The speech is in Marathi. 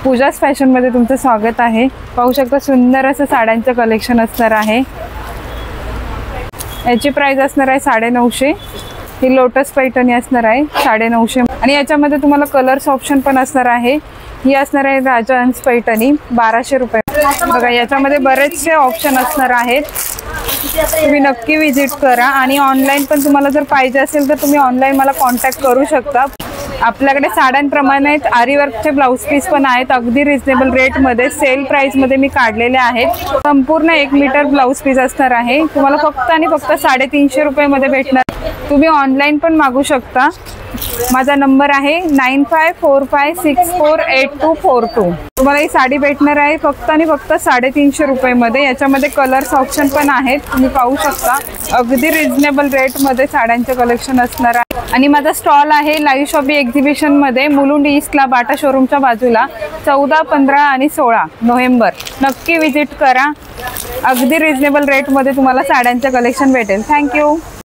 पूजास फॅशन मध्ये तुमचं स्वागत आहे। पाहू शकता सुंदर असं साड्यांचं कलेक्शन असणार आहे। याची प्राइस असणार आहे 950। ही लोटस पैठणी असणार आहे 950 आणि याच्यामध्ये तुम्हाला कलर्स ऑप्शन पण असणार आहे। ही असणार आहे राजहंस पैठणी 1200 रुपये। बघा याच्यामध्ये बरेचसे ऑप्शन असणार आहेत, तुम्ही नक्की विजिट करा आणि ऑनलाइन पण तुम्हाला जर पाहिजे असेल तर तुम्ही ऑनलाइन मला कॉन्टॅक्ट करू शकता। आपल्याकडे साड्यांप्रमाणे आरी वर्कचे ब्लाउज पीस पण आहेत, अगदी रिजनेबल रेट मध्ये सेल प्राइस मध्ये मी काढलेले आहेत। संपूर्ण 1 मीटर ब्लाउज पीस असणार आहे, तुम्हाला फक्त आणि फक्त 350 रुपये मध्ये भेटणार। तुम्ही ऑनलाइन पण मागू शकता। माझा नंबर आहे 9545648242। तुम्हाला ही साडी भेटणार आहे फक्त आणि फक्त 350 रुपये मध्ये। याच्यामध्ये कलर्स ऑप्शन पण आहेत, तुम्ही पाहू शकता। अगदी रिजनेबल रेट मध्ये साड्यांचे कलेक्शन असणार आहे आणि माझा स्टॉल आहे लाईव्ह शॉपिंग एक्झिबिशन मध्ये मुलुंड ईस्टला बाटा शोरूमच्या बाजूला 14, 15 आणि 16 नोव्हेंबर। नक्की विजिट करा, अगदी रिजनेबल रेट मध्ये तुम्हाला साड्यांचे कलेक्शन भेटेल। थँक्यू।